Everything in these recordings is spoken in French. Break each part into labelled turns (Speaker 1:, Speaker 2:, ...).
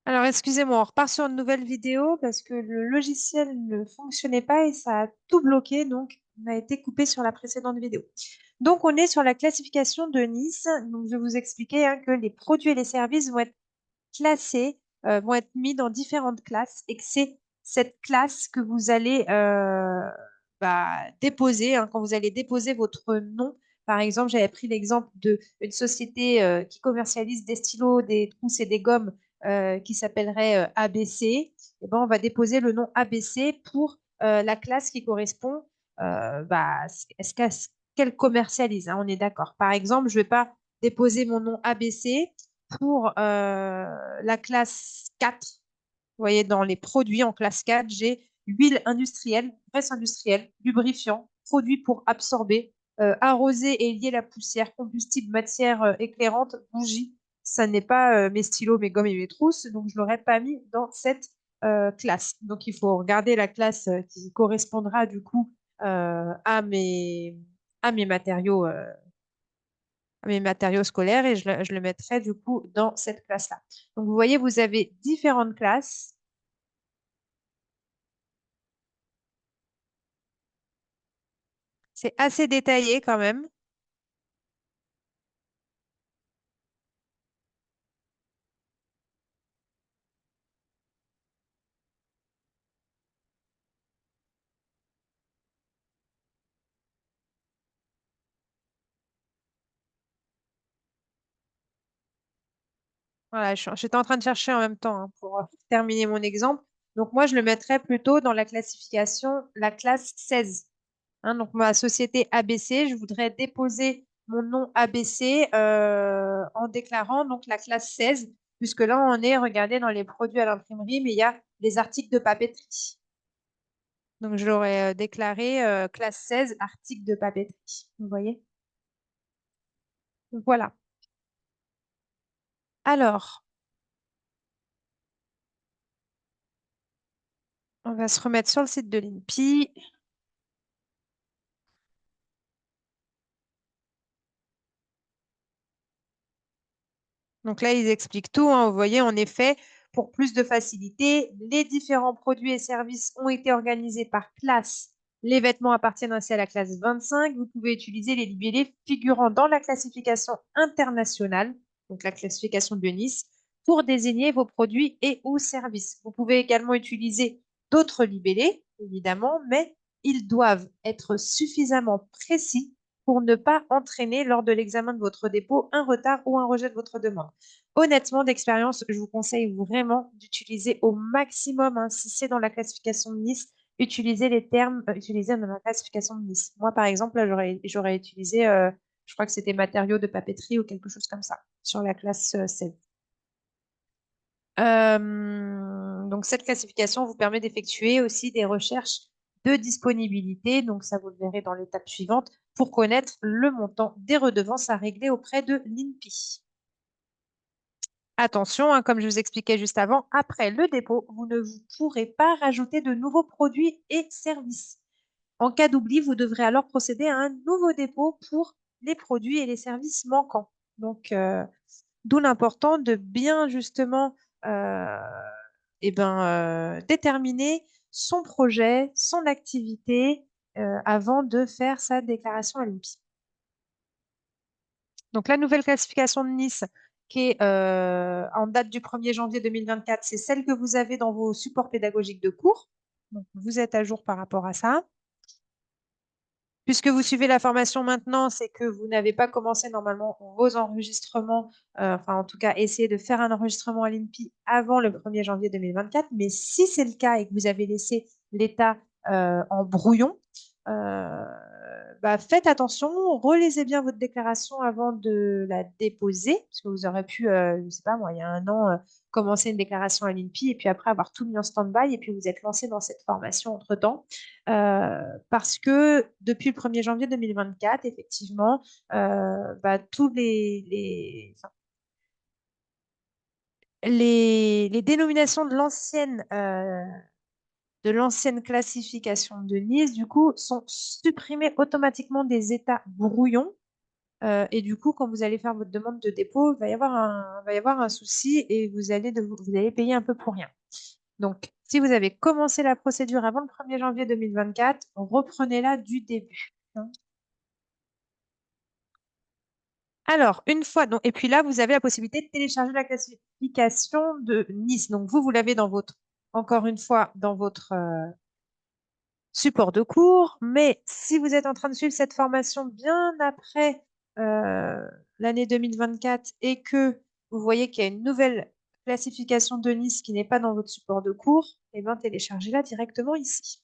Speaker 1: Alors, excusez-moi, on repart sur une nouvelle vidéo parce que le logiciel ne fonctionnait pas et ça a tout bloqué, donc on a été coupé sur la précédente vidéo. Donc, on est sur la classification de Nice. Donc, je vais vous expliquer que les produits et les services vont être classés, vont être mis dans différentes classes et que c'est cette classe que vous allez déposer, quand vous allez déposer votre nom. Par exemple, j'avais pris l'exemple d'une société qui commercialise des stylos, des trousses et des gommes qui s'appellerait ABC. Et ben, on va déposer le nom ABC pour la classe qui correspond à ce qu'elle commercialise, hein, on est d'accord. Par exemple, je ne vais pas déposer mon nom ABC pour la classe 4. Vous voyez, dans les produits en classe 4, j'ai huile industrielle, graisse industrielle, lubrifiant, produits pour absorber, arroser et lier la poussière, combustible, matière éclairante, bougie. Ça n'est pas mes stylos, mes gommes et mes trousses, donc je ne l'aurais pas mis dans cette classe. Donc il faut regarder la classe qui correspondra du coup à mes matériaux scolaires et je le mettrai du coup dans cette classe-là. Donc, vous voyez, vous avez différentes classes. C'est assez détaillé quand même. Voilà, j'étais en train de chercher en même temps pour terminer mon exemple. Donc, moi, je le mettrais plutôt dans la classification, la classe 16. Donc, ma société ABC, je voudrais déposer mon nom ABC en déclarant donc la classe 16, puisque là, on est, regardez, dans les produits à l'imprimerie, mais il y a les articles de papeterie. Donc, je l'aurais déclaré classe 16, article de papeterie. Vous voyez? Donc, voilà. Alors, on va se remettre sur le site de l'INPI. Donc là, ils expliquent tout. Vous voyez, en effet, pour plus de facilité, les différents produits et services ont été organisés par classe. Les vêtements appartiennent ainsi à la classe 25. Vous pouvez utiliser les libellés figurant dans la classification internationale, donc la classification de Nice, pour désigner vos produits et ou services. Vous pouvez également utiliser d'autres libellés, évidemment, mais ils doivent être suffisamment précis pour ne pas entraîner lors de l'examen de votre dépôt un retard ou un rejet de votre demande. Honnêtement, d'expérience, je vous conseille vraiment d'utiliser au maximum, si c'est dans la classification de Nice, utiliser les termes utilisés dans la classification de Nice. Moi, par exemple, là, j'aurais utilisé, je crois que c'était matériaux de papeterie ou quelque chose comme ça, sur la classe 7. Donc, cette classification vous permet d'effectuer aussi des recherches de disponibilité. Donc, ça, vous le verrez dans l'étape suivante pour connaître le montant des redevances à régler auprès de l'INPI. Attention, comme je vous expliquais juste avant, après le dépôt, vous ne vous pourrez pas rajouter de nouveaux produits et services. En cas d'oubli, vous devrez alors procéder à un nouveau dépôt pour les produits et les services manquants. Donc, d'où l'important de bien justement euh, déterminer son projet, son activité avant de faire sa déclaration à l'INPI. Donc la nouvelle classification de Nice qui est en date du 1er janvier 2024, c'est celle que vous avez dans vos supports pédagogiques de cours. Donc vous êtes à jour par rapport à ça. Puisque vous suivez la formation maintenant, c'est que vous n'avez pas commencé normalement vos enregistrements, enfin en tout cas essayez de faire un enregistrement à l'INPI avant le 1er janvier 2024. Mais si c'est le cas et que vous avez laissé l'état en brouillon, euh, faites attention, relisez bien votre déclaration avant de la déposer, parce que vous aurez pu, je ne sais pas moi, il y a un an, commencer une déclaration à l'INPI et puis après avoir tout mis en stand-by et puis vous êtes lancé dans cette formation entre-temps. Parce que depuis le 1er janvier 2024, effectivement, tous les dénominations de l'ancienne classification de Nice, du coup, sont supprimées automatiquement des états brouillons Et du coup, quand vous allez faire votre demande de dépôt, va y avoir un souci et vous allez payer un peu pour rien. Donc, si vous avez commencé la procédure avant le 1er janvier 2024, reprenez-la du début, hein. Alors, une fois, donc, et puis là, vous avez la possibilité de télécharger la classification de Nice. Donc, vous l'avez dans votre, encore une fois, dans votre support de cours. Mais si vous êtes en train de suivre cette formation bien après euh, l'année 2024 et que vous voyez qu'il y a une nouvelle classification de Nice qui n'est pas dans votre support de cours, eh bien, téléchargez-la directement ici.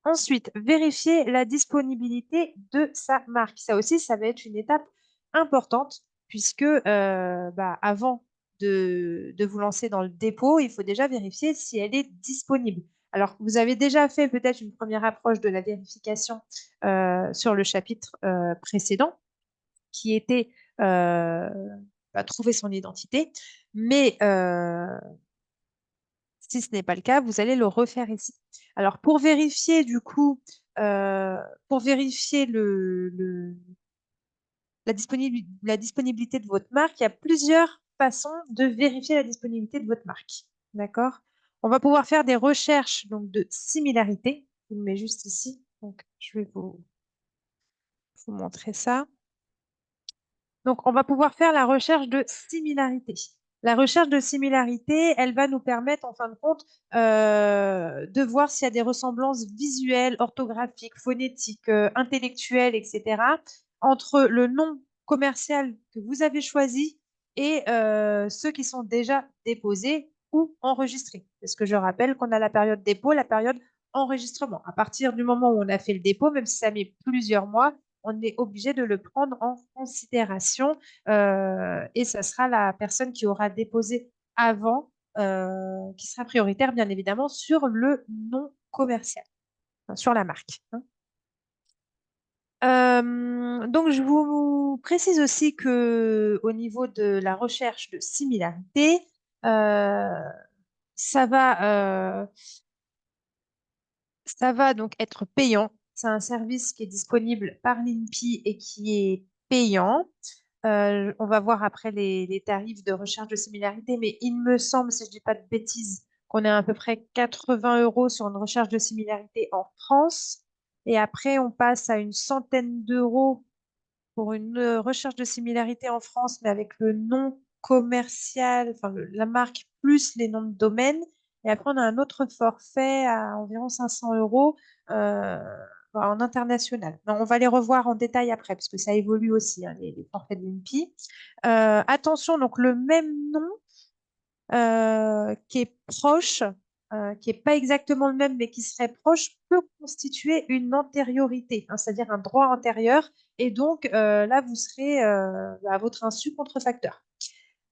Speaker 1: Ensuite, vérifier la disponibilité de sa marque. Ça aussi, ça va être une étape importante puisque avant de vous lancer dans le dépôt, il faut déjà vérifier si elle est disponible. Alors, vous avez déjà fait peut-être une première approche de la vérification sur le chapitre précédent qui était euh, trouver son identité, mais si ce n'est pas le cas, vous allez le refaire ici. Alors, pour vérifier, du coup, pour vérifier la disponibilité de votre marque, il y a plusieurs façons de vérifier la disponibilité de votre marque. D'accord? On va pouvoir faire des recherches donc, de similarité. Je vous le mets juste ici. Donc, je vais vous montrer ça. Donc, on va pouvoir faire la recherche de similarité. La recherche de similarité, elle va nous permettre, en fin de compte, de voir s'il y a des ressemblances visuelles, orthographiques, phonétiques, intellectuelles, etc., entre le nom commercial que vous avez choisi et ceux qui sont déjà déposés ou enregistrés. Parce que je rappelle qu'on a la période dépôt, la période enregistrement. À partir du moment où on a fait le dépôt, même si ça met plusieurs mois, on est obligé de le prendre en considération et ça sera la personne qui aura déposé avant qui sera prioritaire, bien évidemment, sur le nom commercial, enfin, sur la marque, hein. Donc, je vous précise aussi que au niveau de la recherche de similarité, euh, ça va, ça va donc être payant. C'est un service qui est disponible par l'INPI et qui est payant. On va voir après les tarifs de recherche de similarité, mais il me semble, si je ne dis pas de bêtises, qu'on est à peu près 80 € sur une recherche de similarité en France. Et après, on passe à une centaine d'euros pour une recherche de similarité en France, mais avec le nom commercial, enfin la marque plus les noms de domaine. Et après, on a un autre forfait à environ 500 € euh, en international. Non, on va les revoir en détail après, parce que ça évolue aussi, hein, les forfaits de l'INPI. Attention, donc le même nom qui est proche, qui n'est pas exactement le même, mais qui serait proche, peut constituer une antériorité, hein, c'est-à-dire un droit antérieur. Et donc, là, vous serez à votre insu contrefacteur.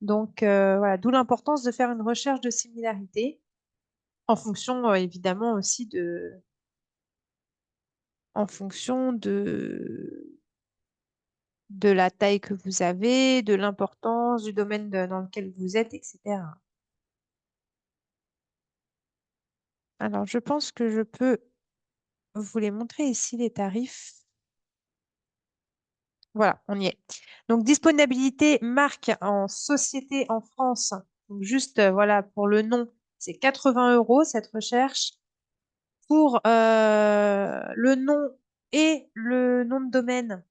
Speaker 1: Donc, voilà, d'où l'importance de faire une recherche de similarité en fonction, évidemment, aussi en fonction de la taille que vous avez, de l'importance du domaine dans lequel vous êtes, etc. Alors, je pense que je peux vous les montrer ici, les tarifs. Voilà, on y est. Donc, disponibilité marque en société en France. Donc, juste, voilà, pour le nom, c'est 80 € cette recherche. Pour le nom et le nom de domaine,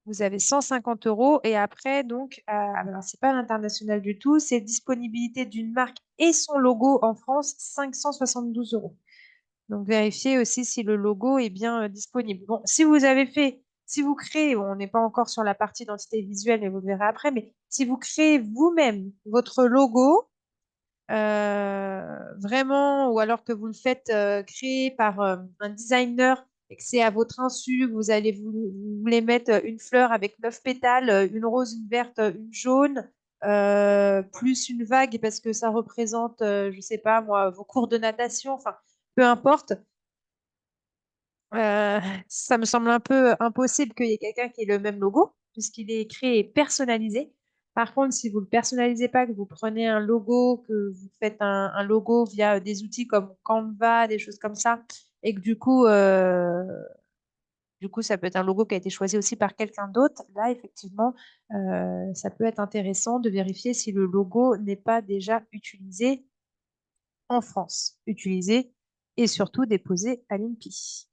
Speaker 1: vous avez 150 €. Et après, donc, alors, c'est pas l'international du tout, c'est disponibilité d'une marque et son logo en France, 572 €. Donc, vérifiez aussi si le logo est bien disponible. Bon, si vous créez, bon, on n'est pas encore sur la partie identité visuelle, mais vous le verrez après, mais si vous créez vous-même votre logo, vraiment, ou alors que vous le faites créer par un designer et que c'est à votre insu, vous allez vous voulez mettre une fleur avec 9 pétales, une rose, une verte, une jaune, plus une vague parce que ça représente, je sais pas moi, vos cours de natation, enfin, peu importe. Euh, Ça me semble un peu impossible qu'il y ait quelqu'un qui ait le même logo, puisqu'il est créé et personnalisé. Par contre, si vous ne le personnalisez pas, que vous prenez un logo, que vous faites un logo via des outils comme Canva, des choses comme ça, et que du coup, ça peut être un logo qui a été choisi aussi par quelqu'un d'autre. Là, effectivement, ça peut être intéressant de vérifier si le logo n'est pas déjà utilisé en France, utilisé et surtout déposé à l'INPI.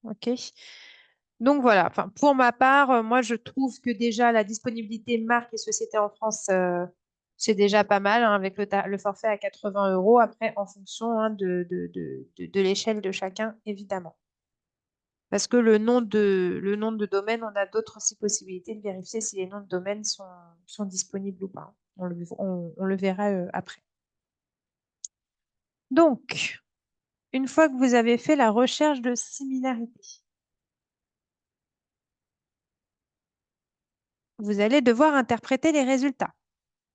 Speaker 1: OK. Donc voilà, enfin, pour ma part, moi je trouve que déjà la disponibilité marque et société en France, c'est déjà pas mal hein, avec le forfait à 80 euros, après en fonction hein, de l'échelle de chacun, évidemment. Parce que le nom de domaine, on a d'autres aussi possibilités de vérifier si les noms de domaine sont disponibles ou pas. On le verra après. Donc, une fois que vous avez fait la recherche de similarité, vous allez devoir interpréter les résultats.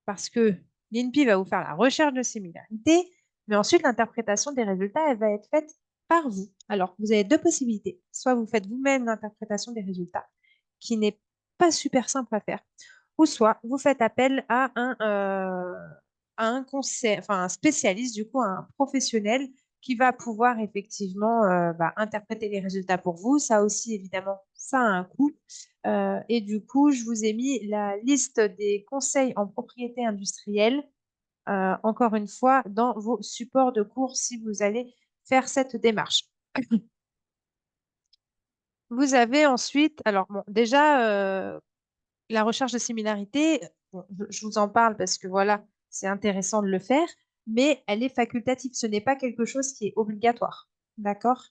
Speaker 1: Parce que l'INPI va vous faire la recherche de similarité, mais ensuite l'interprétation des résultats, elle va être faite par vous. Alors, vous avez deux possibilités. Soit vous faites vous-même l'interprétation des résultats, qui n'est pas super simple à faire, ou soit vous faites appel à un conseil, enfin un spécialiste, du coup, un professionnel qui va pouvoir effectivement interpréter les résultats pour vous. Ça aussi, évidemment, ça a un coût. Et du coup, je vous ai mis la liste des conseils en propriété industrielle, encore une fois, dans vos supports de cours si vous allez faire cette démarche. Vous avez ensuite, alors bon, déjà, la recherche de similarité, bon, je vous en parle parce que voilà, c'est intéressant de le faire, mais elle est facultative. Ce n'est pas quelque chose qui est obligatoire. D'accord?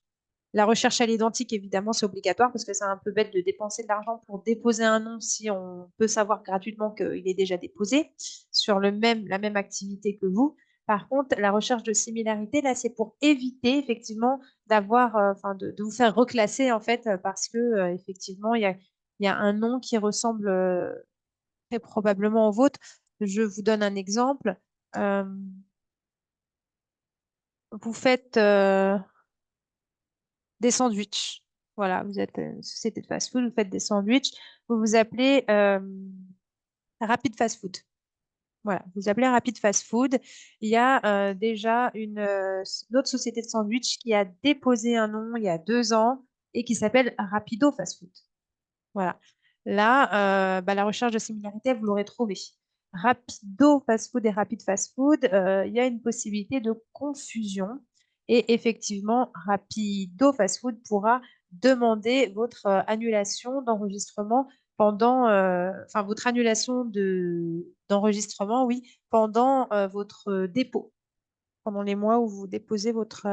Speaker 1: La recherche à l'identique, évidemment, c'est obligatoire parce que c'est un peu bête de dépenser de l'argent pour déposer un nom si on peut savoir gratuitement qu'il est déjà déposé sur la même activité que vous. Par contre, la recherche de similarité, là, c'est pour éviter effectivement d'avoir, de vous faire reclasser en fait, parce que effectivement, il y a un nom qui ressemble très probablement au vôtre. Je vous donne un exemple. Euh, vous faites des sandwichs. Voilà, vous êtes une société de fast-food, vous faites des sandwichs. Vous vous appelez Rapid Fast Food. Voilà, vous appelez Rapid Fast Food. Il y a déjà une autre société de sandwich qui a déposé un nom il y a 2 ans et qui s'appelle Rapido Fast Food. Voilà. Là, la recherche de similarité, vous l'aurez trouvé. Rapido fast food et rapid fast food, il y a une possibilité de confusion. Et effectivement, Rapido fast food pourra demander votre annulation d'enregistrement votre annulation d'enregistrement, oui, pendant votre dépôt pendant les mois où vous déposez votre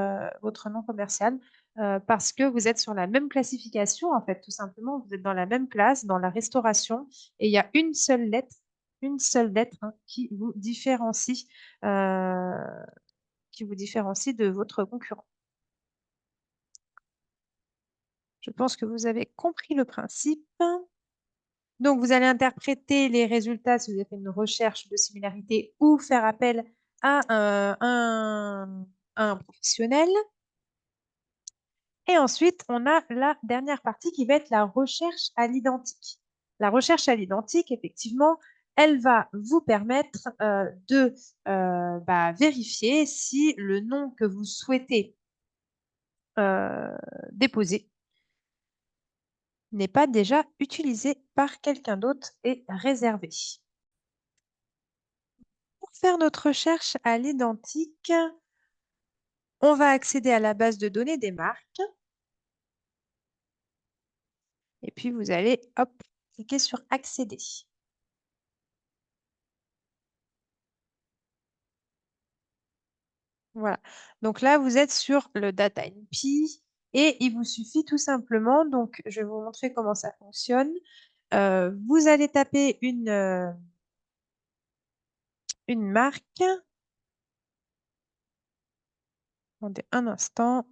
Speaker 1: nom commercial, parce que vous êtes sur la même classification, en fait, tout simplement. Vous êtes dans la même classe, dans la restauration, et il y a une seule lettre hein, euh, qui vous différencie de votre concurrent. Je pense que vous avez compris le principe. Donc, vous allez interpréter les résultats si vous avez fait une recherche de similarité ou faire appel à un professionnel. Et ensuite, on a la dernière partie qui va être la recherche à l'identique. La recherche à l'identique, effectivement, elle va vous permettre de vérifier si le nom que vous souhaitez euh, déposer n'est pas déjà utilisé par quelqu'un d'autre et réservé. Pour faire notre recherche à l'identique, on va accéder à la base de données des marques. Et puis, vous allez, hop, cliquer sur Accéder. Voilà. Donc là, vous êtes sur le Data NP et il vous suffit tout simplement, donc je vais vous montrer comment ça fonctionne. Vous allez taper une marque. Attendez un instant.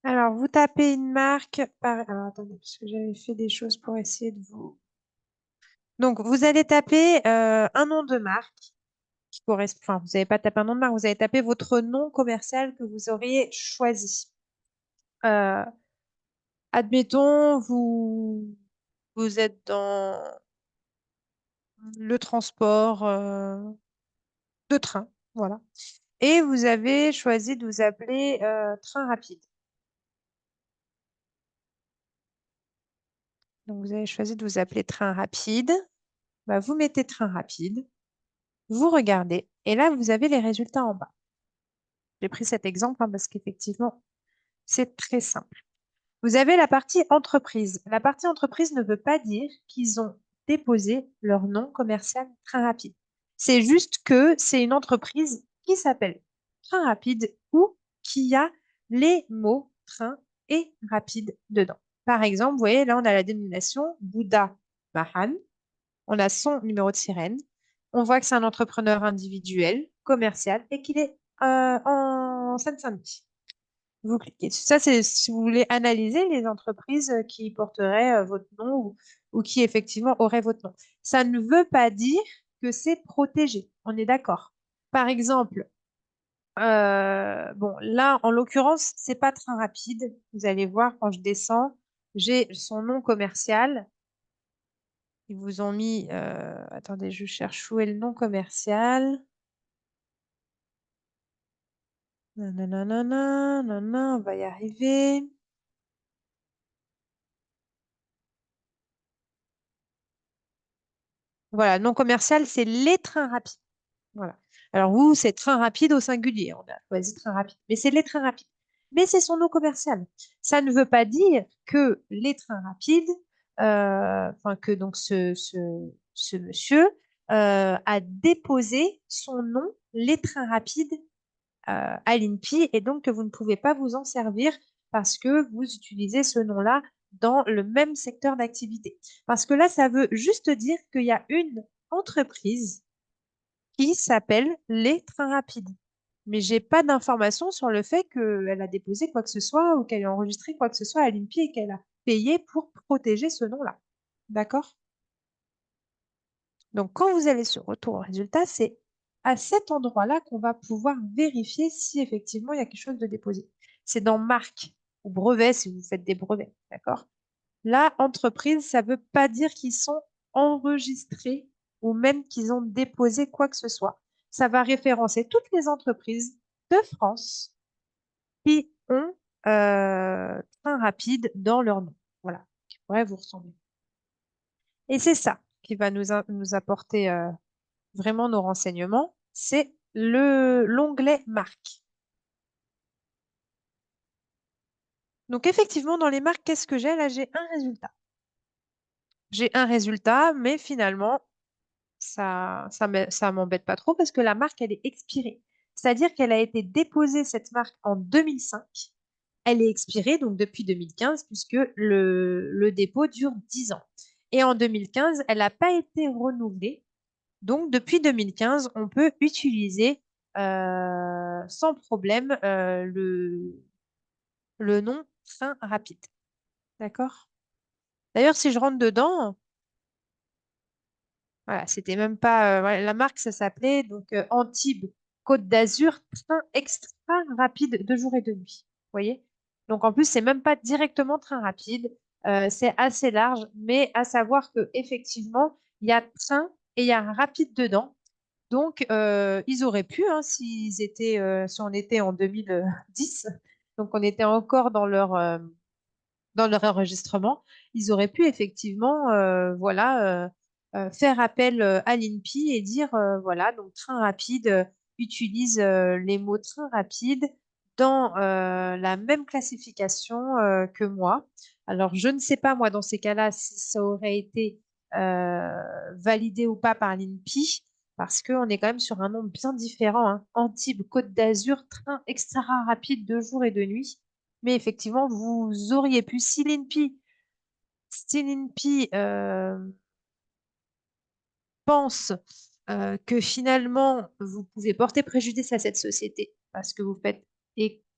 Speaker 1: Alors, vous tapez une marque par... Alors, attendez, parce que j'avais fait des choses pour essayer de vous... Donc, vous allez taper un nom de marque qui correspond... Enfin, vous n'avez pas tapé un nom de marque, vous allez taper votre nom commercial que vous auriez choisi. Euh, Admettons, vous êtes dans le transport de train. Voilà. Et vous avez choisi de vous appeler train rapide. Donc, vous avez choisi de vous appeler train rapide. Bah, vous mettez train rapide, vous regardez, et là, vous avez les résultats en bas. J'ai pris cet exemple hein, parce qu'effectivement, c'est très simple. Vous avez la partie entreprise. La partie entreprise ne veut pas dire qu'ils ont déposé leur nom commercial Train Rapide. C'est juste que c'est une entreprise qui s'appelle Train Rapide ou qui a les mots train et rapide dedans. Par exemple, vous voyez, là, on a la dénomination Bouddha Mahan. On a son numéro de sirène. On voit que c'est un entrepreneur individuel, commercial et qu'il est en Seine-Saint-Denis. Vous cliquez. Ça, c'est si vous voulez analyser les entreprises qui porteraient votre nom ou qui effectivement auraient votre nom. Ça ne veut pas dire que c'est protégé. On est d'accord. Par exemple, bon, là, en l'occurrence, c'est pas Train Rapide. Vous allez voir quand je descends, j'ai son nom commercial. Ils vous ont mis. Attendez, je cherche où est le nom commercial. Nanana, nanana, on va y arriver. Voilà, nom commercial, c'est les trains rapides. Voilà. Alors vous, c'est train rapide au singulier. On a choisi train rapide, mais c'est les trains rapides. Mais c'est son nom commercial. Ça ne veut pas dire que les trains rapides, enfin que donc ce monsieur a déposé son nom, les trains rapides, à l'INPI et donc que vous ne pouvez pas vous en servir parce que vous utilisez ce nom-là dans le même secteur d'activité. Parce que là, ça veut juste dire qu'il y a une entreprise qui s'appelle les trains rapides. Mais j'ai pas d'informations sur le fait qu'elle a déposé quoi que ce soit ou qu'elle a enregistré quoi que ce soit à l'INPI et qu'elle a payé pour protéger ce nom-là. D'accord? Donc, quand vous allez sur Retour au résultat, c'est à cet endroit-là qu'on va pouvoir vérifier si effectivement il y a quelque chose de déposé. C'est dans marque ou brevet si vous faites des brevets. D'accord? Là, entreprise, ça ne veut pas dire qu'ils sont enregistrés ou même qu'ils ont déposé quoi que ce soit. Ça va référencer toutes les entreprises de France qui ont train rapide dans leur nom. Voilà, qui pourrait vous ressembler. Et c'est ça qui va nous apporter vraiment nos renseignements, c'est l'onglet marque. Donc effectivement, dans les marques, qu'est-ce que j'ai? Là, j'ai un résultat. J'ai un résultat, mais finalement, ça m'embête pas trop parce que la marque, elle est expirée. C'est-à-dire qu'elle a été déposée, cette marque, en 2005. Elle est expirée, donc depuis 2015, puisque le dépôt dure 10 ans. Et en 2015, elle n'a pas été renouvelée. Donc, depuis 2015, on peut utiliser sans problème le nom train rapide. D'accord? D'ailleurs, si je rentre dedans, voilà, c'était même pas. Voilà, la marque, ça s'appelait donc Antibes Côte d'Azur, train extra rapide de jour et de nuit. Vous voyez? Donc en plus, c'est même pas directement train rapide. C'est assez large, mais à savoir que effectivement, il y a train et il y a un rapide dedans. Donc ils auraient pu, hein, si on était en 2010, donc on était encore dans leur enregistrement, ils auraient pu effectivement voilà, faire appel à l'INPI et dire voilà, donc train rapide utilise les mots train rapide dans la même classification que moi. Alors, je ne sais pas, moi, dans ces cas-là, si ça aurait été validé ou pas par l'INPI, parce qu'on est quand même sur un nom bien différent, hein. Antibes, Côte d'Azur, train extra rapide de jour et de nuit. Mais effectivement, vous auriez pu, si l'INPI pense que finalement, vous pouvez porter préjudice à cette société parce que vous faites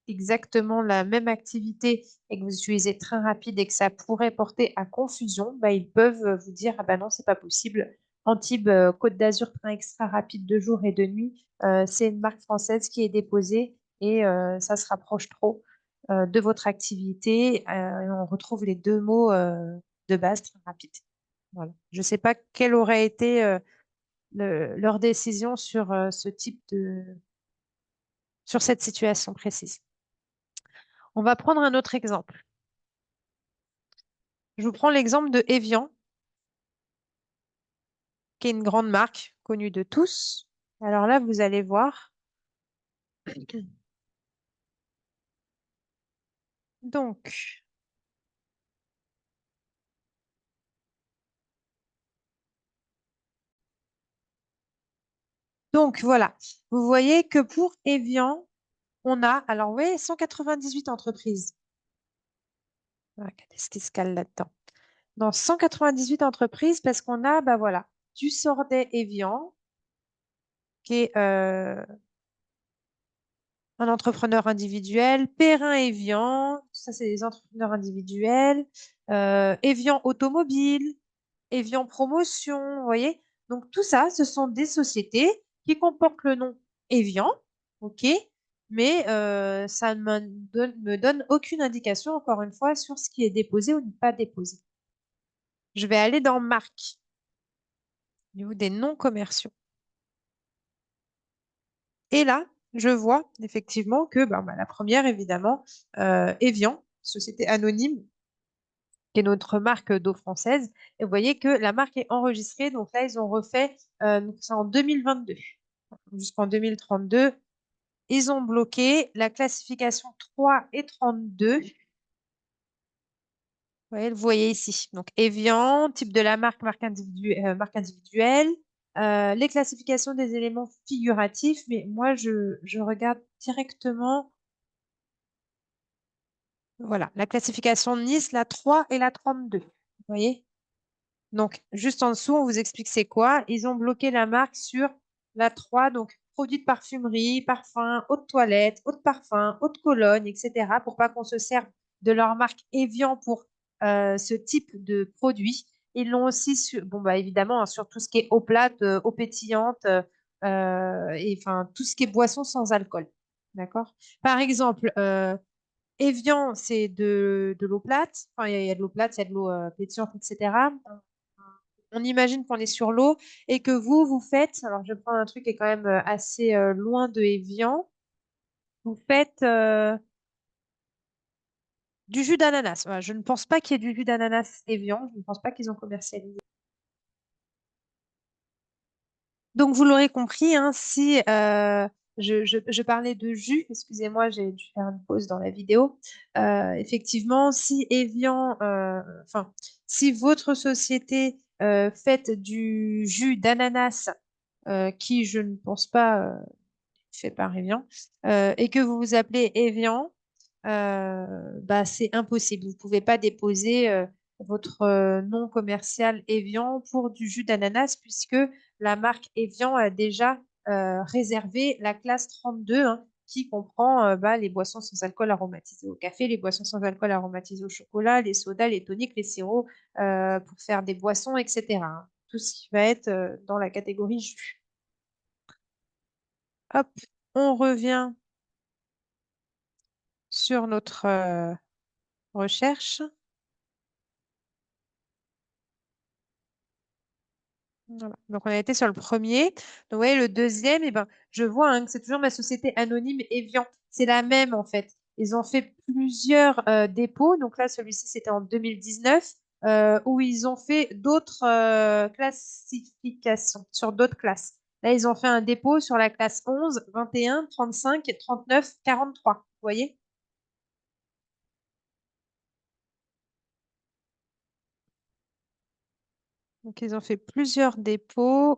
Speaker 1: exactement la même activité et que vous utilisez train rapide et que ça pourrait porter à confusion, bah, ils peuvent vous dire, ah bah non, c'est pas possible. Antibes, Côte d'Azur, train extra rapide de jour et de nuit, c'est une marque française qui est déposée et ça se rapproche trop de votre activité. Et on retrouve les deux mots de base, train rapide. Voilà. Je ne sais pas quel aurait été leur décision sur sur cette situation précise. On va prendre un autre exemple. Je vous prends l'exemple de Evian, qui est une grande marque connue de tous. Alors là, vous allez voir. Donc, voilà. Vous voyez que pour Evian, on a, alors vous voyez, 198 entreprises. Ah, qu'est-ce qui se cale là-dedans? Dans 198 entreprises, parce qu'on a, bah voilà, du Sordet Evian, qui est un entrepreneur individuel, Perrin Evian, ça c'est des entrepreneurs individuels, Evian Automobile, Evian Promotion, vous voyez? Donc tout ça, ce sont des sociétés qui comportent le nom Evian, ok? Mais ça ne me donne aucune indication, encore une fois, sur ce qui est déposé ou pas déposé. Je vais aller dans marque, au niveau des noms commerciaux. Et là, je vois effectivement que la première, évidemment, Evian, société anonyme, qui est notre marque d'eau française. Et vous voyez que la marque est enregistrée. Donc là, ils ont refait, donc c'est en 2022. Jusqu'en 2032, ils ont bloqué la classification 3 et 32. Vous voyez ici. Donc Evian, type de la marque, marque individuelle. Les classifications des éléments figuratifs, mais moi, je regarde directement. Voilà, la classification de Nice, la 3 et la 32. Vous voyez? Donc, juste en dessous, on vous explique c'est quoi. Ils ont bloqué la marque sur la 3, donc produits de parfumerie, parfum, eau de toilette, eau de parfum, eau de cologne, etc. pour pas qu'on se serve de leur marque Evian pour ce type de produit. Ils l'ont aussi, bon, bah, évidemment, hein, sur tout ce qui est eau plate, eau pétillante, et enfin, tout ce qui est boisson sans alcool. D'accord? Par exemple, Evian, c'est de l'eau plate. Enfin, il y a de l'eau plate, il y a de l'eau pétillante, etc. On imagine qu'on est sur l'eau et que vous faites, alors je prends un truc qui est quand même assez loin de Evian, vous faites du jus d'ananas. Voilà, je ne pense pas qu'il y ait du jus d'ananas Evian, je ne pense pas qu'ils ont commercialisé. Donc, vous l'aurez compris, hein, si je parlais de jus, excusez-moi, j'ai dû faire une pause dans la vidéo. Effectivement, si Evian, enfin, si votre société fait du jus d'ananas, qui je ne pense pas fait par Evian, et que vous vous appelez Evian, c'est impossible. Vous ne pouvez pas déposer votre nom commercial Evian pour du jus d'ananas puisque la marque Evian a déjà réservé la classe 32, hein, qui comprend les boissons sans alcool aromatisées au café, les boissons sans alcool aromatisées au chocolat, les sodas, les toniques, les sirops pour faire des boissons, etc., hein. Tout ce qui va être dans la catégorie jus. Hop, on revient sur notre recherche. Voilà. Donc, on a été sur le premier. Donc, vous voyez, le deuxième, je vois, hein, que c'est toujours ma société anonyme Evian. C'est la même, en fait. Ils ont fait plusieurs dépôts. Donc là, celui-ci, c'était en 2019, où ils ont fait d'autres classifications sur d'autres classes. Là, ils ont fait un dépôt sur la classe 11, 21, 35, 39, 43. Vous voyez? Donc, ils ont fait plusieurs dépôts.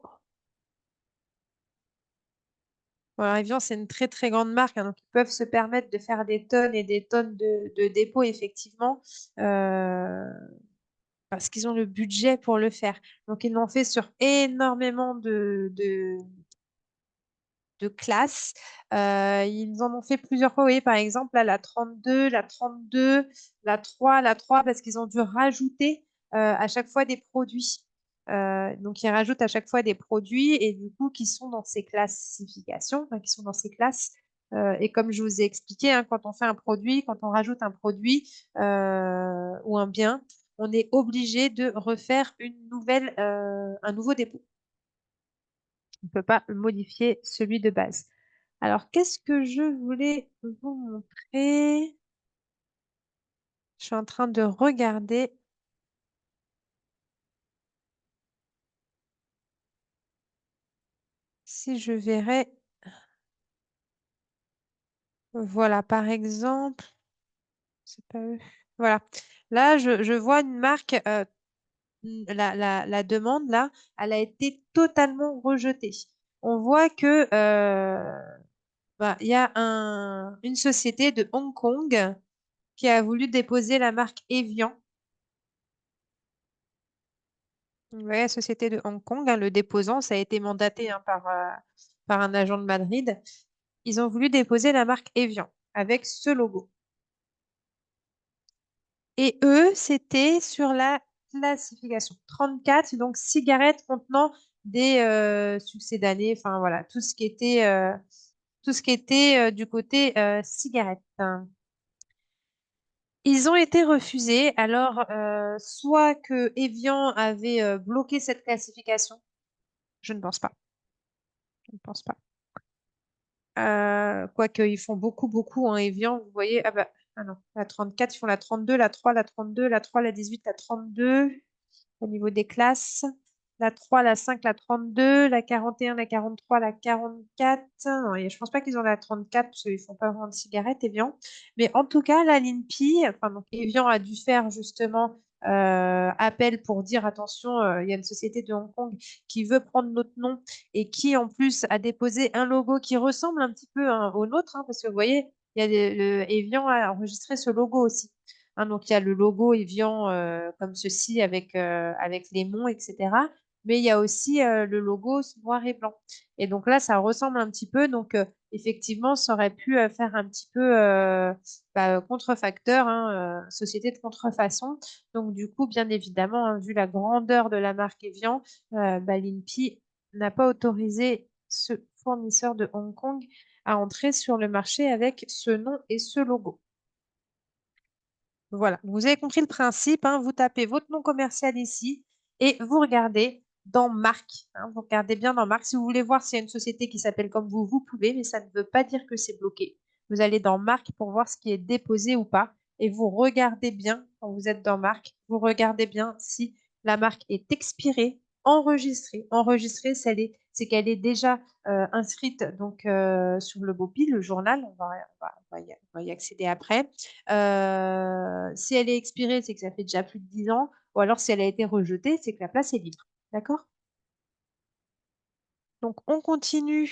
Speaker 1: Voilà, Evian, c'est une très très grande marque, hein, donc ils peuvent se permettre de faire des tonnes et des tonnes de dépôts, effectivement, euh, parce qu'ils ont le budget pour le faire. Donc ils l'ont fait sur énormément de classes. Ils en ont fait plusieurs fois, oui, par exemple, là, la 32, la 32, la 3, parce qu'ils ont dû rajouter à chaque fois des produits. Donc, ils rajoutent à chaque fois des produits et du coup, qui sont dans ces classifications, enfin, qui sont dans ces classes. Et comme je vous ai expliqué, hein, quand on fait un produit, quand on rajoute un produit ou un bien, on est obligé de refaire un nouveau dépôt. On ne peut pas modifier celui de base. Alors, qu'est-ce que je voulais vous montrer? Je suis en train de regarder si je verrai. Voilà, par exemple, c'est pas eux. Voilà. Là, je vois une marque, la demande, là, elle a été totalement rejetée. On voit que bah, il y a une société de Hong Kong qui a voulu déposer la marque Evian. Ouais, la société de Hong Kong, hein, le déposant, ça a été mandaté hein, par un agent de Madrid. Ils ont voulu déposer la marque Evian avec ce logo. Et eux, c'était sur la classification 34, donc cigarettes contenant des succédanés, enfin voilà, tout ce qui était du côté cigarette. Ils ont été refusés. Alors, soit que Evian avait bloqué cette classification, je ne pense pas. Je ne pense pas. Quoique, ils font beaucoup, beaucoup en Evian. Vous voyez, ah bah, ah non, la 34, ils font la 32, la 3, la 32, la 3, la 18, la 32 au niveau des classes. La 3, la 5, la 32, la 41, la 43, la 44. Non, et je pense pas qu'ils ont la 34 parce qu'ils font pas vraiment de cigarettes, Evian. Mais en tout cas, la l'INPI, enfin, donc Evian a dû faire justement appel pour dire attention, il y a une société de Hong Kong qui veut prendre notre nom et qui en plus a déposé un logo qui ressemble un petit peu hein, au nôtre, hein, parce que vous voyez, il y a Evian a enregistré ce logo aussi. Hein, donc, il y a le logo Evian comme ceci avec les monts, etc. Mais il y a aussi le logo noir et blanc. Et donc là, ça ressemble un petit peu. Donc, effectivement, ça aurait pu faire un petit peu contrefacteur, hein, société de contrefaçon. Donc, du coup, bien évidemment, hein, vu la grandeur de la marque Evian, l'INPI n'a pas autorisé ce fournisseur de Hong Kong à entrer sur le marché avec ce nom et ce logo. Voilà, vous avez compris le principe, hein, vous tapez votre nom commercial ici et vous regardez dans marque. Hein, vous regardez bien dans marque. Si vous voulez voir s'il y a une société qui s'appelle comme vous pouvez, mais ça ne veut pas dire que c'est bloqué. Vous allez dans marque pour voir ce qui est déposé ou pas et vous regardez bien quand vous êtes dans marque, vous regardez bien si la marque est expirée, enregistrée. Enregistrée, c'est qu'elle est déjà inscrite donc sur le BOPI, le journal. On va y accéder après. Si elle est expirée, c'est que ça fait déjà plus de 10 ans. Ou alors, si elle a été rejetée, c'est que la place est libre. D'accord? Donc, on continue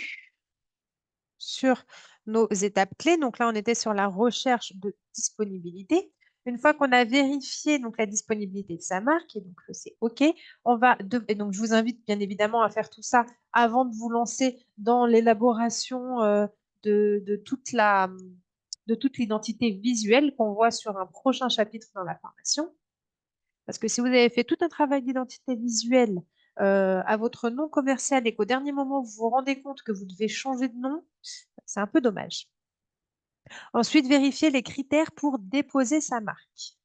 Speaker 1: sur nos étapes clés. Donc là, on était sur la recherche de disponibilité. Une fois qu'on a vérifié donc, la disponibilité de sa marque, et donc c'est OK, et donc je vous invite bien évidemment à faire tout ça avant de vous lancer dans l'élaboration de toute l'identité visuelle qu'on voit sur un prochain chapitre dans la formation. Parce que si vous avez fait tout un travail d'identité visuelle à votre nom commercial et qu'au dernier moment, vous vous rendez compte que vous devez changer de nom, c'est un peu dommage. Ensuite, vérifiez les critères pour déposer sa marque.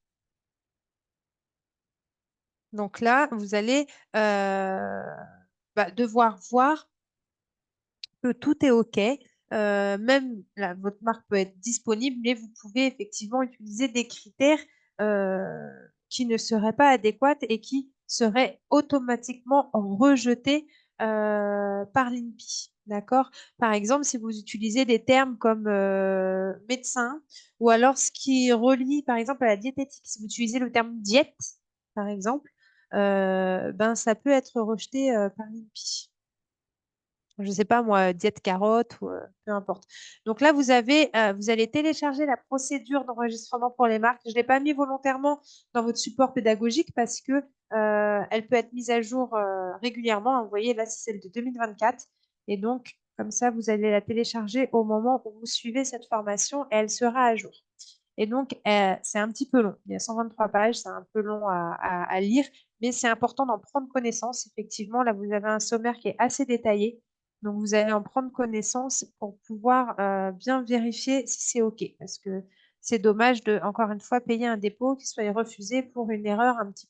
Speaker 1: Donc là, vous allez devoir voir que tout est OK. Même là, votre marque peut être disponible, mais vous pouvez effectivement utiliser des critères qui ne seraient pas adéquats et qui seraient automatiquement rejetés par l'INPI. D'accord? Par exemple, si vous utilisez des termes comme médecin ou alors ce qui relie par exemple à la diététique, si vous utilisez le terme diète, par exemple, ça peut être rejeté par l'INPI. Je ne sais pas moi, diète carotte ou peu importe. Donc là, vous allez télécharger la procédure d'enregistrement pour les marques. Je ne l'ai pas mis volontairement dans votre support pédagogique parce que elle peut être mise à jour régulièrement. Vous voyez, là, c'est celle de 2024. Et donc, comme ça, vous allez la télécharger au moment où vous suivez cette formation et elle sera à jour. Et donc, c'est un petit peu long. Il y a 123 pages, c'est un peu long à lire, mais c'est important d'en prendre connaissance. Effectivement, là, vous avez un sommaire qui est assez détaillé. Donc, vous allez en prendre connaissance pour pouvoir bien vérifier si c'est OK. Parce que c'est dommage de, encore une fois, payer un dépôt qui soit refusé pour une erreur un petit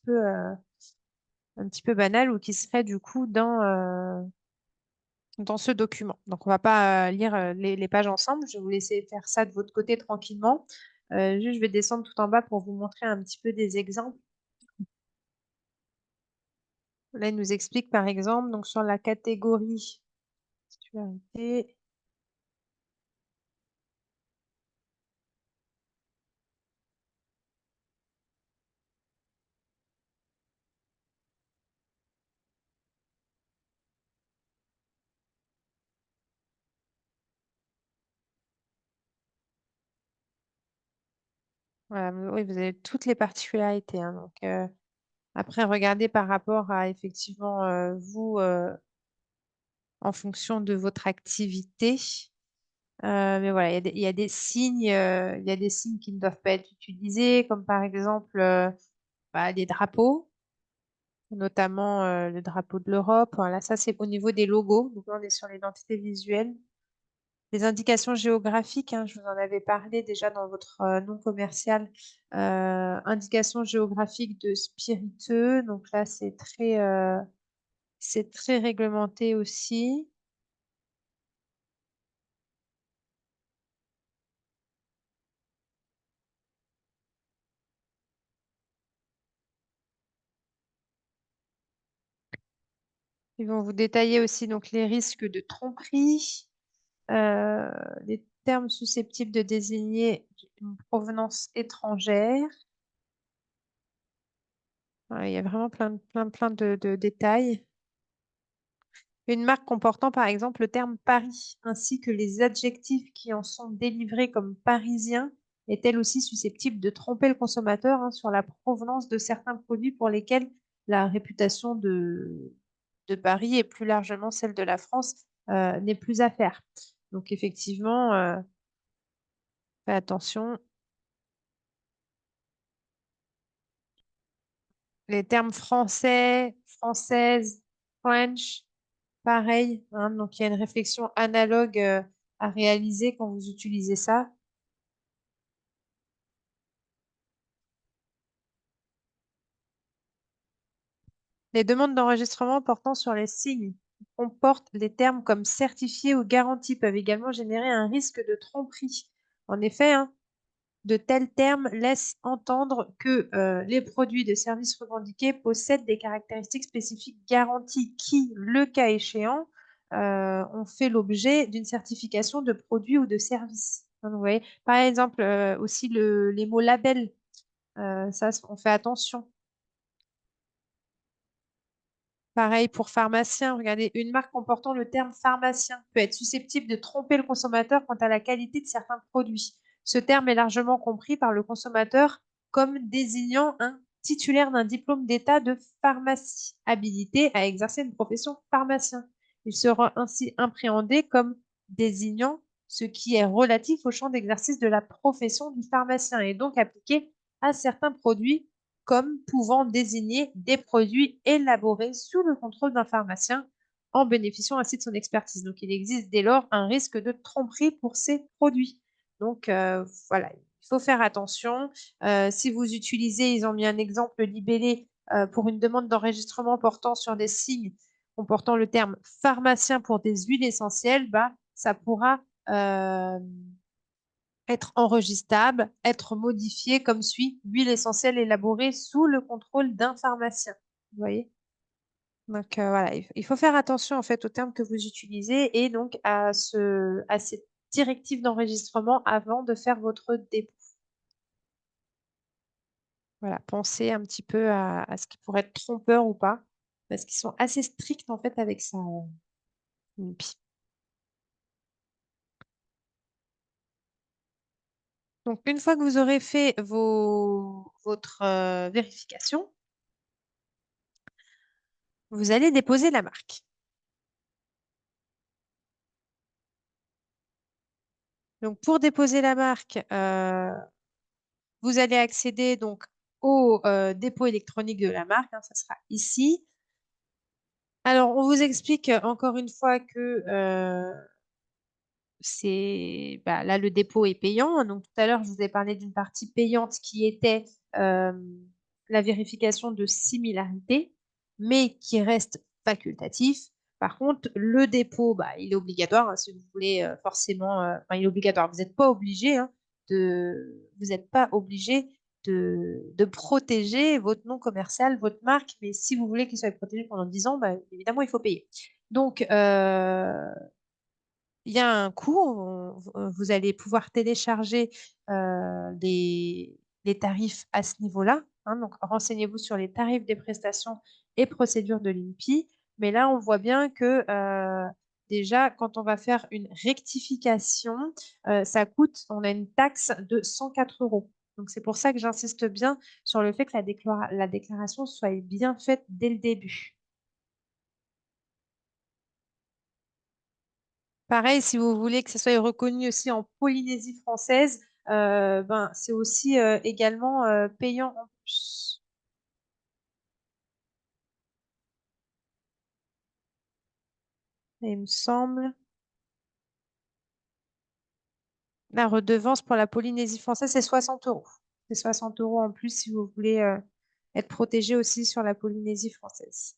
Speaker 1: peu banale ou qui serait du coup dans ce document. Donc, on ne va pas lire les pages ensemble. Je vais vous laisser faire ça de votre côté tranquillement. Juste, je vais descendre tout en bas pour vous montrer un petit peu des exemples. Là, il nous explique, par exemple, donc sur la catégorie sexualité. Voilà, oui, vous avez toutes les particularités, hein. Donc, après, regardez par rapport à effectivement vous, en fonction de votre activité. Mais voilà, il y a des signes, il y a des signes qui ne doivent pas être utilisés, comme par exemple les drapeaux, notamment le drapeau de l'Europe. Voilà, ça c'est au niveau des logos. Donc là, on est sur l'identité visuelle. Les indications géographiques, hein, je vous en avais parlé déjà dans votre nom commercial. Indications géographiques de spiritueux. Donc là, c'est très réglementé aussi. Ils vont vous détailler aussi donc les risques de tromperie, euh, les termes susceptibles de désigner une provenance étrangère. Ouais, il y a vraiment plein de détails. Une marque comportant par exemple le terme Paris, ainsi que les adjectifs qui en sont délivrés comme parisien, est elle aussi susceptible de tromper le consommateur, hein, sur la provenance de certains produits pour lesquels la réputation de Paris et plus largement celle de la France n'est plus à faire. Donc effectivement, faites attention. Les termes français, française, French, pareil, hein. Donc il y a une réflexion analogue à réaliser quand vous utilisez ça. Les demandes d'enregistrement portant sur les signes qui comportent les termes comme certifié ou garanti peuvent également générer un risque de tromperie. En effet, hein, de tels termes laissent entendre que les produits de services revendiqués possèdent des caractéristiques spécifiques garanties qui, le cas échéant, ont fait l'objet d'une certification de produit ou de service. Hein, vous voyez. Par exemple, aussi les mots label, ça, on fait attention. Pareil pour pharmacien, regardez, une marque comportant le terme pharmacien peut être susceptible de tromper le consommateur quant à la qualité de certains produits. Ce terme est largement compris par le consommateur comme désignant un titulaire d'un diplôme d'état de pharmacie, habilité à exercer une profession pharmacien. Il sera ainsi appréhendé comme désignant ce qui est relatif au champ d'exercice de la profession du pharmacien et donc appliqué à certains produits comme pouvant désigner des produits élaborés sous le contrôle d'un pharmacien en bénéficiant ainsi de son expertise. Donc, il existe dès lors un risque de tromperie pour ces produits. Donc, voilà, il faut faire attention. Si vous utilisez, ils ont mis un exemple libellé pour une demande d'enregistrement portant sur des signes comportant le terme pharmacien pour des huiles essentielles, bah, ça pourra être enregistrable, être modifié comme suit huile essentielle élaborée sous le contrôle d'un pharmacien. Vous voyez? Donc voilà, il faut faire attention en fait aux termes que vous utilisez et donc à ces directives d'enregistrement avant de faire votre dépôt. Voilà, pensez un petit peu à ce qui pourrait être trompeur ou pas, parce qu'ils sont assez stricts en fait avec ça. NIPI. Donc une fois que vous aurez fait votre vérification, vous allez déposer la marque. Donc, pour déposer la marque, vous allez accéder donc au dépôt électronique de la marque, hein, ça sera ici. Alors, on vous explique encore une fois que là le dépôt est payant. Donc, tout à l'heure, je vous ai parlé d'une partie payante qui était euh, la vérification de similarité, mais qui reste facultatif. Par contre, le dépôt, bah, il est obligatoire, hein, si vous voulez forcément. Enfin, il est obligatoire. Vous n'êtes pas obligé vous n'êtes pas obligé de protéger votre nom commercial, votre marque, mais si vous voulez qu'il soit protégé pendant 10 ans, bah, évidemment, il faut payer. Donc, il y a un coût. Vous allez pouvoir télécharger les tarifs à ce niveau-là, hein. Donc, renseignez-vous sur les tarifs des prestations et procédures de l'INPI. Mais là, on voit bien que déjà, quand on va faire une rectification, ça coûte, on a une taxe de 104 euros. Donc, c'est pour ça que j'insiste bien sur le fait que la déclaration soit bien faite dès le début. Pareil, si vous voulez que ce soit reconnu aussi en Polynésie française, ben, c'est aussi également payant en plus. Et il me semble, la redevance pour la Polynésie française, c'est 60 euros. C'est 60 euros en plus si vous voulez être protégé aussi sur la Polynésie française.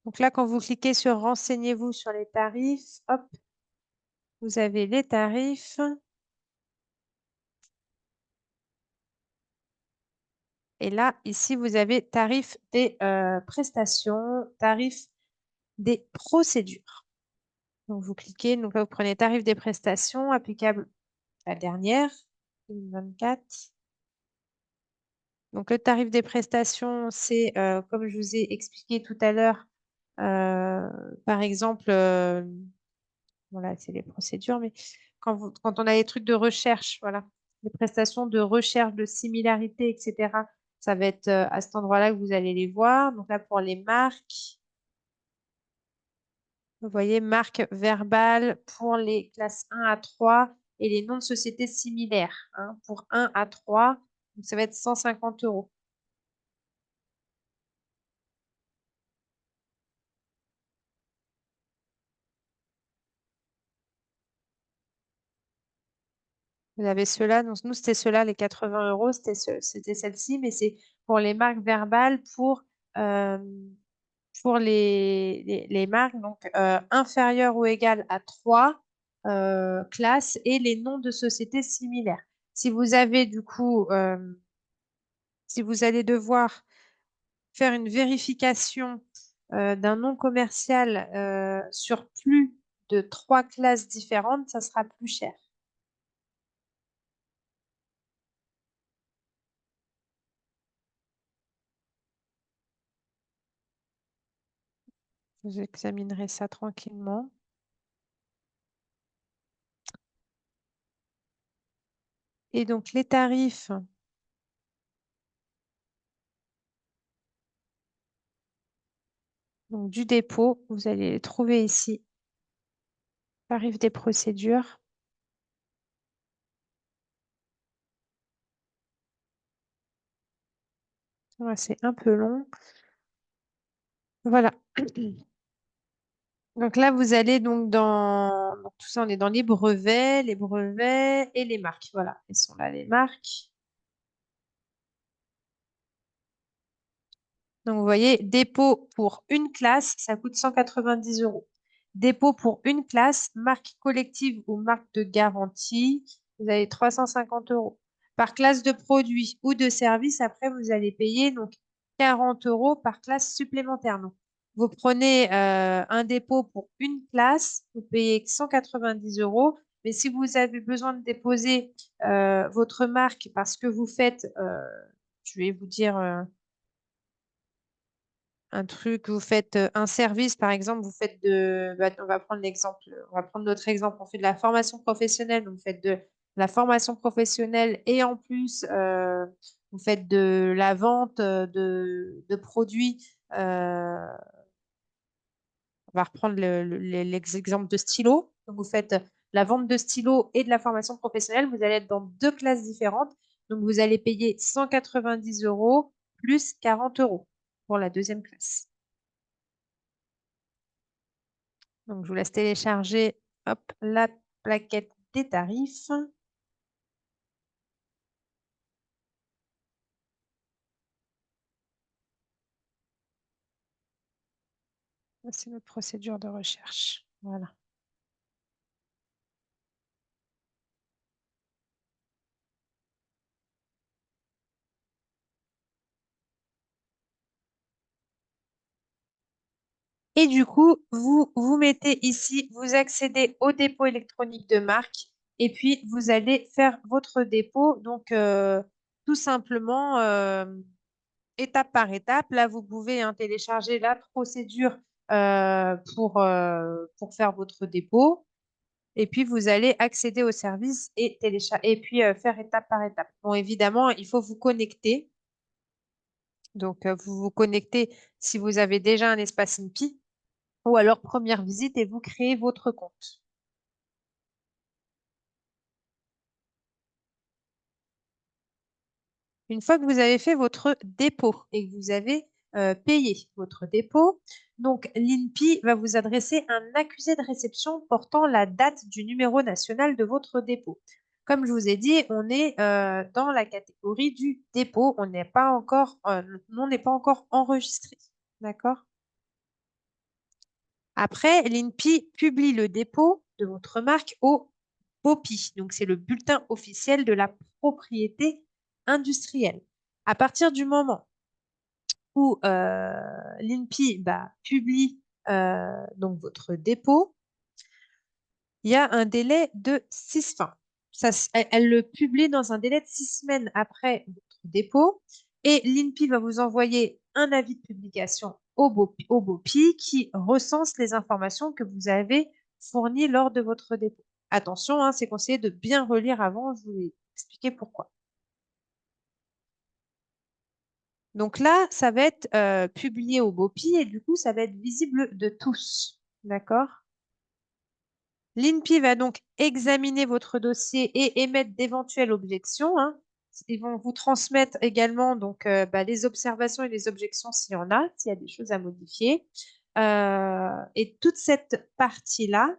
Speaker 1: Donc là, quand vous cliquez sur Renseignez-vous sur les tarifs, hop, vous avez les tarifs. Et là, ici, vous avez tarifs des prestations, tarifs des procédures. Donc, vous cliquez, donc là, vous prenez tarif des prestations applicables la dernière, 2024. Donc, le tarif des prestations, c'est, comme je vous ai expliqué tout à l'heure, euh, par exemple, voilà, c'est les procédures, mais quand on a les trucs de recherche, voilà, les prestations de recherche, de similarité, etc., ça va être à cet endroit-là que vous allez les voir. Donc là, pour les marques, vous voyez, marque verbale pour les classes 1 à 3 et les noms de sociétés similaires, hein, pour 1 à 3. Donc, ça va être 150 euros. Vous avez ceux-là. Donc, nous, c'était ceux-là, les 80 euros. C'était celle-ci, mais c'est pour les marques verbales euh, pour les marques donc, inférieures ou égales à 3 classes et les noms de sociétés similaires. Si vous avez du coup, si vous allez devoir faire une vérification d'un nom commercial sur plus de 3 classes différentes, ça sera plus cher. J'examinerai ça tranquillement. Et donc, les tarifs donc, du dépôt, vous allez les trouver ici. Tarif des procédures. Ouais, c'est un peu long. Voilà. Donc là, vous allez donc tout ça, on est dans les brevets et les marques. Voilà, elles sont là, les marques. Donc, vous voyez, dépôt pour une classe, ça coûte 190 euros. Dépôt pour une classe, marque collective ou marque de garantie, vous avez 350 euros. Par classe de produit ou de service, après, vous allez payer donc 40 euros par classe supplémentaire. Donc, vous prenez un dépôt pour une classe, vous payez 190 euros. Mais si vous avez besoin de déposer votre marque parce que vous faites, je vais vous dire un truc, vous faites un service, par exemple, vous faites on va prendre l'exemple, on va prendre notre exemple, on fait de la formation professionnelle, donc vous faites de la formation professionnelle et en plus, vous faites de la vente de produits. On va reprendre l'exemple de stylo. Donc, vous faites la vente de stylos et de la formation professionnelle. Vous allez être dans deux classes différentes. Donc, vous allez payer 190 euros plus 40 euros pour la deuxième classe. Donc, je vous laisse télécharger hop, la plaquette des tarifs. C'est notre procédure de recherche. Voilà. Et du coup, vous mettez ici, vous accédez au dépôt électronique de marque et puis vous allez faire votre dépôt. Donc, tout simplement, étape par étape. Là, vous pouvez télécharger la procédure pour faire votre dépôt. Et puis, vous allez accéder au service et télécharger et puis faire étape par étape. Bon, évidemment, il faut vous connecter. Donc, vous vous connectez si vous avez déjà un espace INPI ou alors première visite et vous créez votre compte. Une fois que vous avez fait votre dépôt et que vous avez payé votre dépôt, donc l'INPI va vous adresser un accusé de réception portant la date du numéro national de votre dépôt. Comme je vous ai dit, on est dans la catégorie du dépôt. On n'est pas encore enregistré. D'accord? Après, l'INPI publie le dépôt de votre marque au BOPI. Donc, c'est le bulletin officiel de la propriété industrielle. À partir du moment où l'INPI publie donc votre dépôt, il y a un délai de 6 enfin, elle le publie dans un délai de 6 semaines après votre dépôt et l'INPI va vous envoyer un avis de publication au BOPI qui recense les informations que vous avez fournies lors de votre dépôt. Attention, c'est conseillé de bien relire avant, je vous vais expliquer pourquoi. Donc là, ça va être publié au BOPI et du coup, ça va être visible de tous. D'accord? L'INPI va donc examiner votre dossier et émettre d'éventuelles objections, hein. Ils vont vous transmettre également donc, les observations et les objections s'il y en a, s'il y a des choses à modifier. Et toute cette partie-là,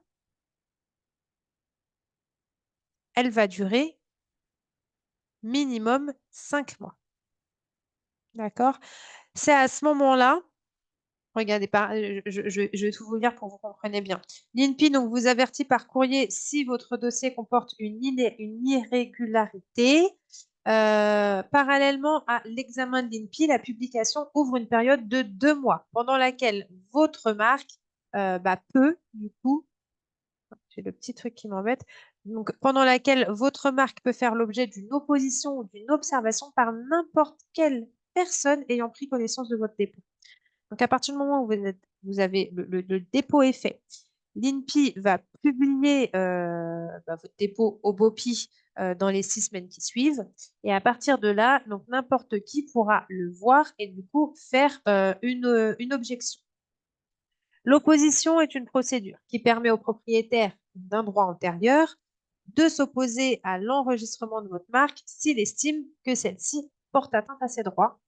Speaker 1: elle va durer minimum 5 mois. D'accord? C'est à ce moment-là. Regardez, je vais tout vous lire pour que vous compreniez bien. L'INPI donc, vous avertit par courrier si votre dossier comporte une irrégularité. Parallèlement à l'examen de l'INPI, la publication ouvre une période de 2 mois pendant laquelle votre marque peut, du coup, j'ai le petit truc qui m'embête, donc pendant laquelle votre marque peut faire l'objet d'une opposition ou d'une observation par n'importe quelle personne ayant pris connaissance de votre dépôt. Donc, à partir du moment où vous avez le dépôt est fait, l'INPI va publier votre dépôt au BOPI dans les 6 semaines qui suivent. Et à partir de là, donc n'importe qui pourra le voir et du coup faire une objection. L'opposition est une procédure qui permet au propriétaire d'un droit antérieur de s'opposer à l'enregistrement de votre marque s'il estime que celle-ci porte atteinte à ses droits.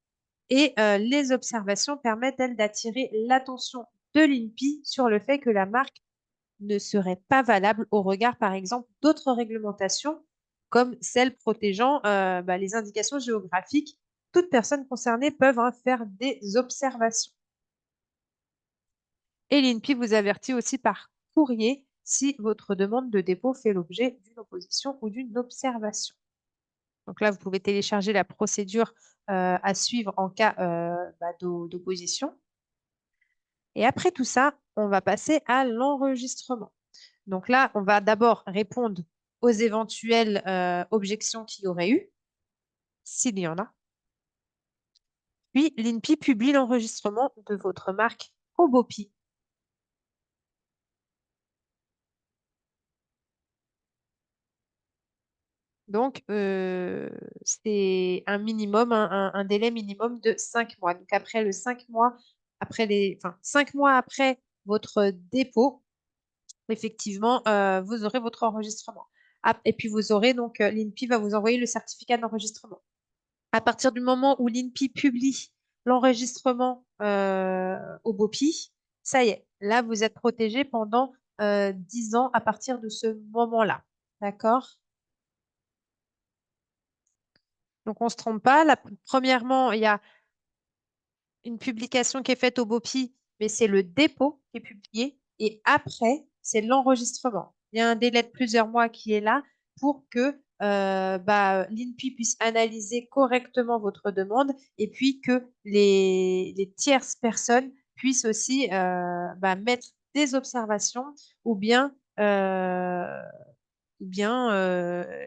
Speaker 1: Et les observations permettent, elles, d'attirer l'attention de l'INPI sur le fait que la marque ne serait pas valable au regard, par exemple, d'autres réglementations, comme celles protégeant les indications géographiques. Toutes personnes concernées peuvent faire des observations. Et l'INPI vous avertit aussi par courrier si votre demande de dépôt fait l'objet d'une opposition ou d'une observation. Donc là, vous pouvez télécharger la procédure à suivre en cas d'opposition. Et après tout ça, on va passer à l'enregistrement. Donc là, on va d'abord répondre aux éventuelles objections qu'il y aurait eu, s'il y en a. Puis, l'INPI publie l'enregistrement de votre marque au BOPI. Donc, c'est un minimum, un délai minimum de 5 mois. Donc, après le 5 mois, 5 mois après votre dépôt, effectivement, vous aurez votre enregistrement. Et puis, vous aurez donc, l'INPI va vous envoyer le certificat d'enregistrement. À partir du moment où l'INPI publie l'enregistrement au BOPI, ça y est, là, vous êtes protégé pendant 10 ans à partir de ce moment-là. D'accord? Donc, on ne se trompe pas. Premièrement, il y a une publication qui est faite au BOPI mais c'est le dépôt qui est publié et après, c'est l'enregistrement. Il y a un délai de plusieurs mois qui est là pour que l'INPI puisse analyser correctement votre demande et puis que les tierces personnes puissent aussi mettre des observations ou bien,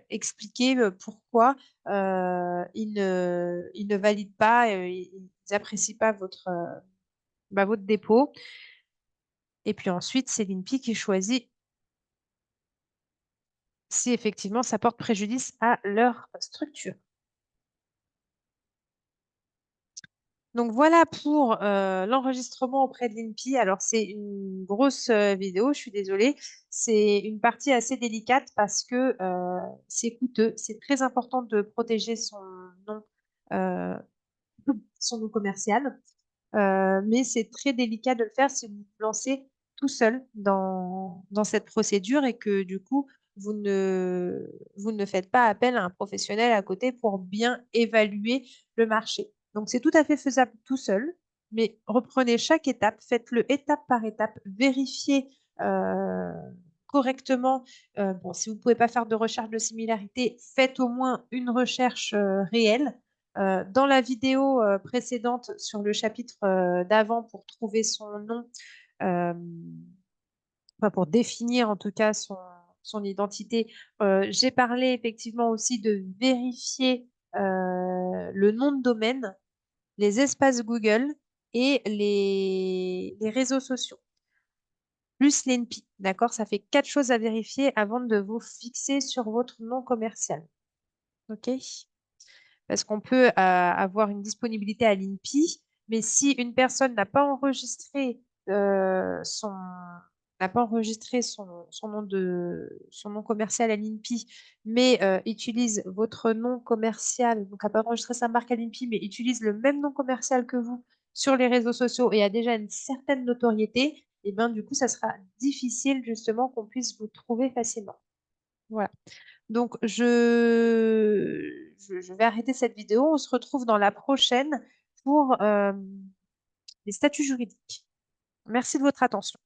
Speaker 1: expliquer pourquoi ils ne valident pas, ils n'apprécient pas votre dépôt. Et puis ensuite, c'est l'INPI qui choisit si effectivement ça porte préjudice à leur structure. Donc voilà pour l'enregistrement auprès de l'INPI. Alors c'est une grosse vidéo, je suis désolée. C'est une partie assez délicate parce que c'est coûteux. C'est très important de protéger nom, euh, son nom commercial. Mais c'est très délicat de le faire si vous vous lancez tout seul dans cette procédure et que du coup, vous ne faites pas appel à un professionnel à côté pour bien évaluer le marché. Donc, c'est tout à fait faisable tout seul, mais reprenez chaque étape, faites-le étape par étape, vérifiez euh, correctement. Bon, si vous ne pouvez pas faire de recherche de similarité, faites au moins une recherche réelle dans la vidéo précédente sur le chapitre d'avant pour trouver son nom, euh, enfin, pour définir en tout cas son identité, j'ai parlé effectivement aussi de vérifier le nom de domaine, les espaces Google et les réseaux sociaux, plus l'ENPI. D'accord? Ça fait 4 choses à vérifier avant de vous fixer sur votre nom commercial. OK? Parce qu'on peut avoir une disponibilité à l'INPI, mais si une personne n'a pas enregistré son nom commercial à l'INPI, mais utilise votre nom commercial, donc n'a pas enregistré sa marque à l'INPI, mais utilise le même nom commercial que vous sur les réseaux sociaux et a déjà une certaine notoriété, et bien du coup, ça sera difficile justement qu'on puisse vous trouver facilement. Voilà. Donc, je vais arrêter cette vidéo. On se retrouve dans la prochaine pour les statuts juridiques. Merci de votre attention.